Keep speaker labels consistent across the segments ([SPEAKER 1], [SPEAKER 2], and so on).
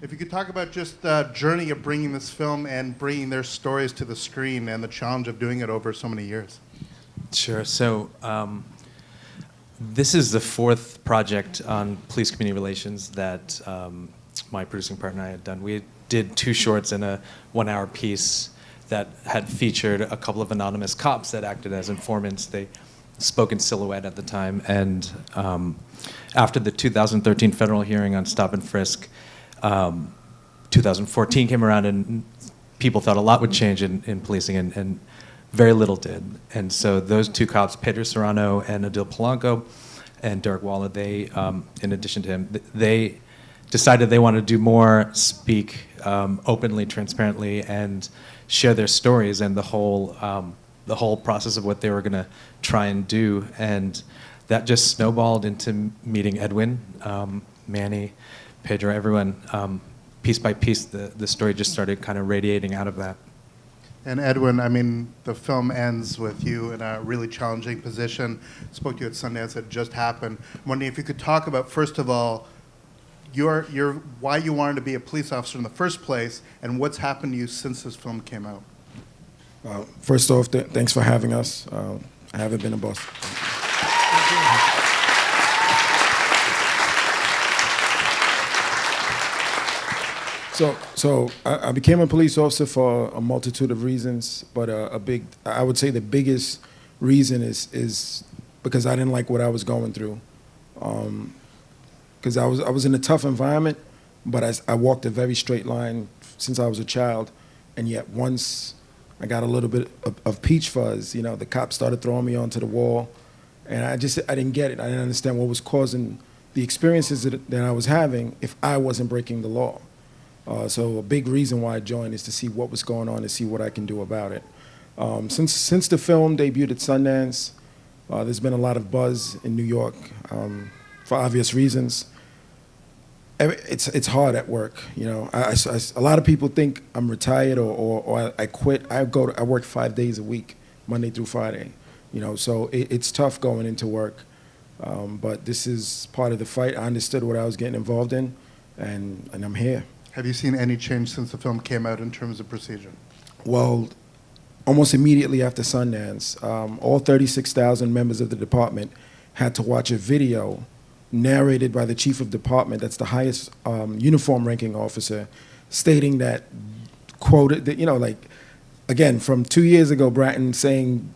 [SPEAKER 1] If you could talk about just the journey of bringing this film and bringing their stories to the screen and the challenge of doing it over so many years.
[SPEAKER 2] Sure. So this is the fourth project on police community relations that my producing partner and I had done. We did 2 shorts and a 1-hour piece that had featured a couple of anonymous cops that acted as informants. They spoke in silhouette at the time. And after the 2013 federal hearing on stop and frisk, 2014 came around and people thought a lot would change in policing, and very little did. And so those 2 cops, Pedro Serrano and Adil Polanco, and Derek Walla, they, in addition to him, they decided they wanted to do more, speak openly, transparently, and share their stories and the whole process of what they were going to try and do. And that just snowballed into meeting Edwin, Manny, Pedro, everyone. Piece by piece, the story just started kind of radiating out of that.
[SPEAKER 1] And Edwin, I mean, the film ends with you in a really challenging position. Spoke to you at Sundance, it just happened. I'm wondering if you could talk about, first of all, why you wanted to be a police officer in the first place, and what's happened to you since this film came out.
[SPEAKER 3] First off, thanks for having us. I haven't been in Boston. So I became a police officer for a multitude of reasons, but I would say the biggest reason is because I didn't like what I was going through. Because I was in a tough environment, but I walked a very straight line since I was a child, and yet once I got a little bit of peach fuzz, you know, the cops started throwing me onto the wall, and I didn't get it. I didn't understand what was causing the experiences that I was having if I wasn't breaking the law. So a big reason why I joined is to see what was going on, to see what I can do about it. Since the film debuted at Sundance, there's been a lot of buzz in New York for obvious reasons. It's hard at work, you know. A lot of people think I'm retired or I quit. I work 5 days a week, Monday through Friday, you know. So it's tough going into work, but this is part of the fight. I understood what I was getting involved in, and I'm here.
[SPEAKER 1] Have you seen any change since the film came out in terms of procedure?
[SPEAKER 3] Well, almost immediately after Sundance, all 36,000 members of the department had to watch a video narrated by the chief of department, that's the highest uniform ranking officer, stating that, quoted, that, you know, like, again, from 2 years ago, Bratton saying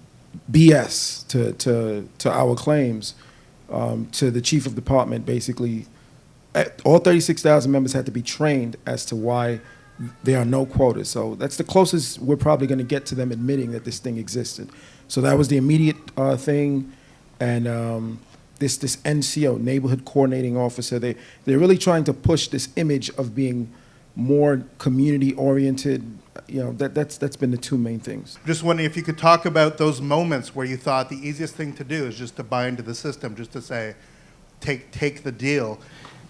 [SPEAKER 3] BS to our claims, to the chief of department, basically, all 36,000 members had to be trained as to why there are no quotas. So that's the closest we're probably going to get to them admitting that this thing existed. So that was the immediate thing. And this NCO, Neighborhood Coordinating Officer, they're really trying to push this image of being more community-oriented. You know, that's been the 2 main things.
[SPEAKER 1] Just wondering if you could talk about those moments where you thought the easiest thing to do is just to buy into the system, just to say, take the deal.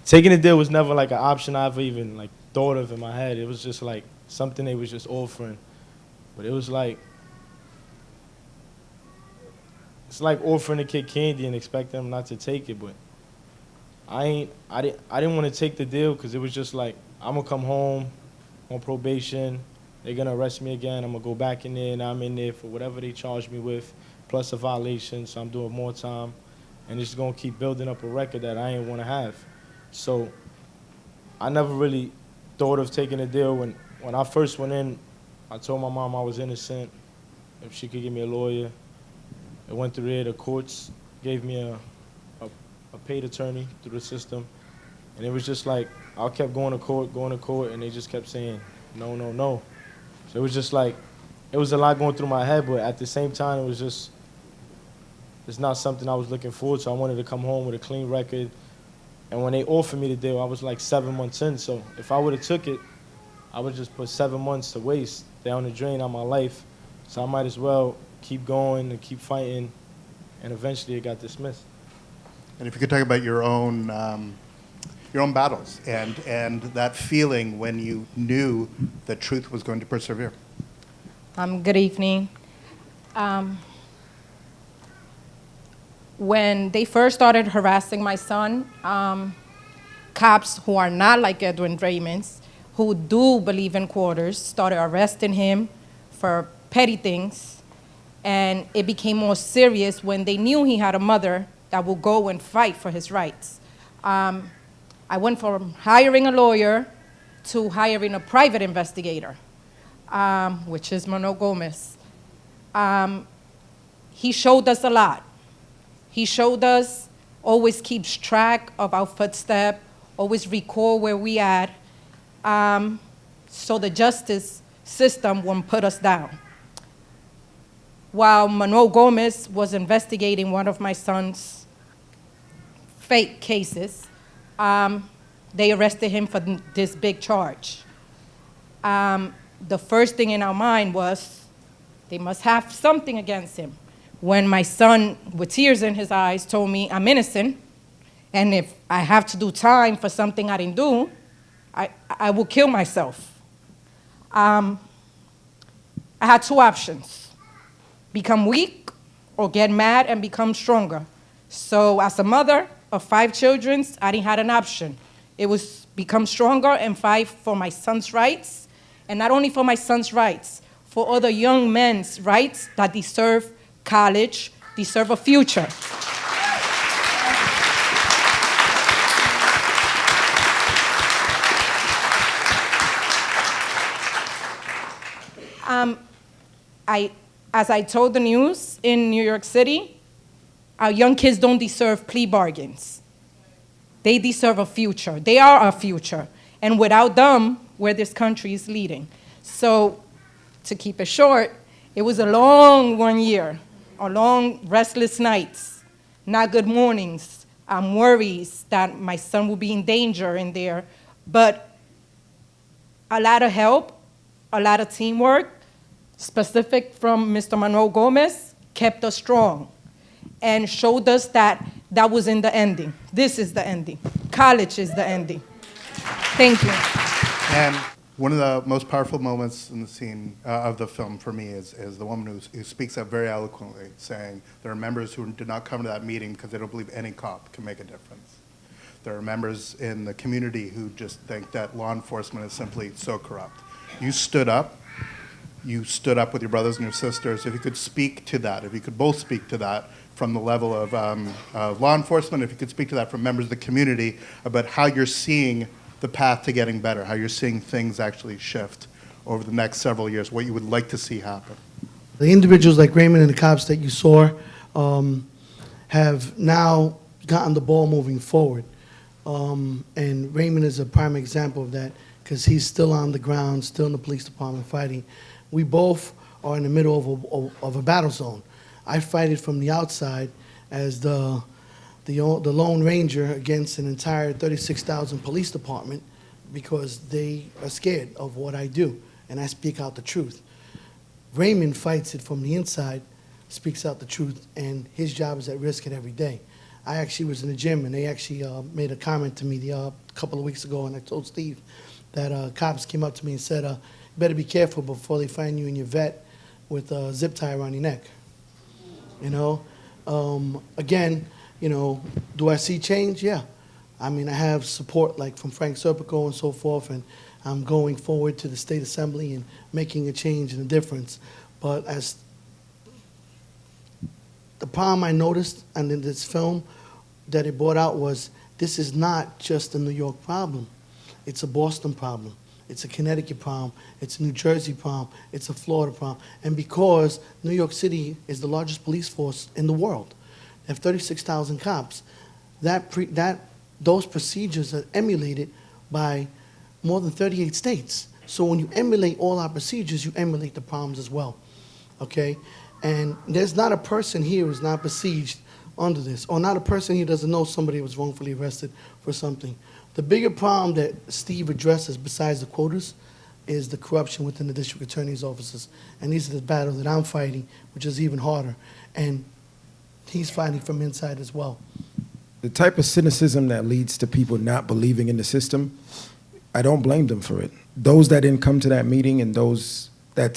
[SPEAKER 4] Taking the deal was never like an option I ever even like thought of in my head. It was just like something they was just offering. But it was like, it's like offering a kid candy and expect them not to take it. But I didn't want to take the deal because it was just like, I'm gonna come home on probation, they're gonna arrest me again, I'm gonna go back in there, and I'm in there for whatever they charged me with, plus a violation, so I'm doing more time. And it's gonna keep building up a record that I ain't wanna have. So I never really thought of taking a deal. When I first went in, I told my mom I was innocent, if she could give me a lawyer. I went through there, the courts gave me a paid attorney through the system. And it was just like, I kept going to court, and they just kept saying, no, no, no. So it was just like, it was a lot going through my head, but at the same time, it was just, it's not something I was looking forward to. I wanted to come home with a clean record. And when they offered me the deal, I was like 7 months in. So if I would have took it, I would just put 7 months to waste down the drain on my life. So I might as well keep going and keep fighting. And eventually it got dismissed.
[SPEAKER 1] And if you could talk about your own battles and that feeling when you knew that truth was going to persevere.
[SPEAKER 5] Good evening. When they first started harassing my son, cops who are not like Edwin Raymond's, who do believe in quarters, started arresting him for petty things. And it became more serious when they knew he had a mother that would go and fight for his rights. I went from hiring a lawyer to hiring a private investigator, which is Manuel Gomez. He showed us a lot. He showed us, always keeps track of our footsteps, always record where we at, so the justice system won't put us down. While Manuel Gomez was investigating one of my son's fake cases, they arrested him for this big charge. The first thing in our mind was, they must have something against him. When my son, with tears in his eyes, told me, I'm innocent, and if I have to do time for something I didn't do, I will kill myself. I had two options: become weak or get mad and become stronger. So as a mother of 5 children, I didn't have an option. It was become stronger and fight for my son's rights, and not only for my son's rights, for other young men's rights that deserve college, deserve a future. As I told the news in New York City, our young kids don't deserve plea bargains. They deserve a future. They are our future. And without them, where this country is leading. So to keep it short, it was a long 1 year, a long restless nights, not good mornings, worries that my son will be in danger in there, but a lot of help, a lot of teamwork, specific from Mr. Manuel Gomez, kept us strong and showed us that that was in the ending. This is the ending. College is the ending. Thank you.
[SPEAKER 1] And one of the most powerful moments in the scene of the film for me is the woman who speaks up very eloquently, saying there are members who did not come to that meeting because they don't believe any cop can make a difference. There are members in the community who just think that law enforcement is simply so corrupt. You stood up. You stood up with your brothers and your sisters. If you could speak to that, if you could both speak to that from the level of law enforcement, if you could speak to that from members of the community about how you're seeing the path to getting better, how you're seeing things actually shift over the next several years, what you would like to see happen.
[SPEAKER 6] The individuals like Raymond and the cops that you saw have now gotten the ball moving forward. And Raymond is a prime example of that because he's still on the ground, still in the police department fighting. We both are in the middle of a battle zone. I fight it from the outside as the Lone Ranger against an entire 36,000 police department because they are scared of what I do, and I speak out the truth. Raymond fights it from the inside, speaks out the truth, and his job is at risk at every day. I actually was in the gym, and they actually made a comment to me a couple of weeks ago, and I told Steve that cops came up to me and said, you better be careful before they find you in your vet with a zip tie around your neck. You know, again, you know, do I see change? Yeah. I mean, I have support like from Frank Serpico and so forth, and I'm going forward to the state assembly and making a change and a difference. But as the problem I noticed and in this film that it brought out was this is not just a New York problem. It's a Boston problem. It's a Connecticut problem. It's a New Jersey problem. It's a Florida problem. And because New York City is the largest police force in the world, they have 36,000 cops, those procedures are emulated by more than 38 states. So when you emulate all our procedures, you emulate the problems as well, okay? And there's not a person here who's not besieged under this, or not a person here who doesn't know somebody was wrongfully arrested for something. The bigger problem that Steve addresses besides the quotas is the corruption within the district attorney's offices. And these are the battles that I'm fighting, which is even harder. And he's fighting from inside as well.
[SPEAKER 3] The type of cynicism that leads to people not believing in the system, I don't blame them for it. Those that didn't come to that meeting and those that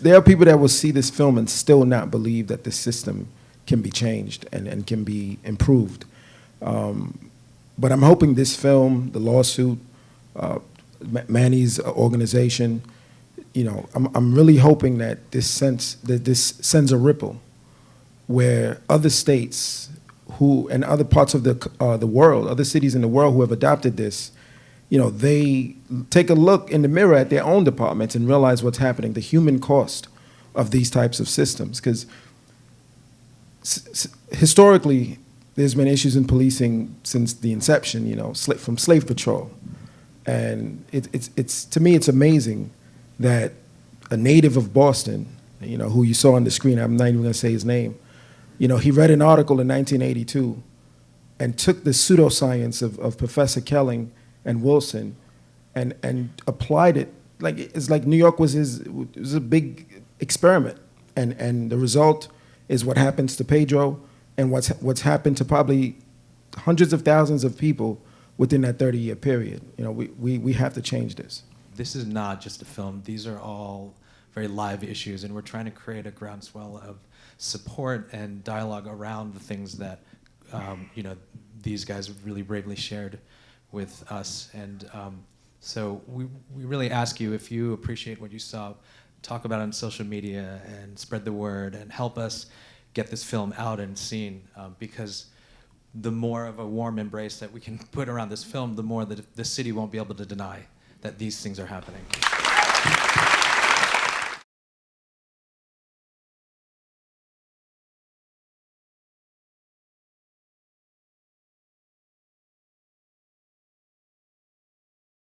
[SPEAKER 3] there are people that will see this film and still not believe that the system can be changed and can be improved. But I'm hoping this film, the lawsuit, Manny's organization, I'm really hoping that this sends a ripple where other states and other parts of the world, other cities in the world who have adopted this, they take a look in the mirror at their own departments and realize what's happening, the human cost of these types of systems. Because historically, there's been issues in policing since the inception, from slave patrol. And it's to me, it's amazing that a native of Boston, who you saw on the screen, I'm not even going to say his name, he read an article in 1982 and took the pseudoscience of Professor Kelling and Wilson and applied it. It's like New York was a big experiment. And the result is what happens to Pedro and what's happened to probably hundreds of thousands of people within that 30-year period. We have to change this.
[SPEAKER 2] This is not just a film. These are all very live issues, and we're trying to create a groundswell of support and dialogue around the things that these guys really bravely shared with us. And so we really ask you, if you appreciate what you saw, talk about it on social media and spread the word and help us get this film out and seen, because the more of a warm embrace that we can put around this film, the more that the city won't be able to deny that these things are happening.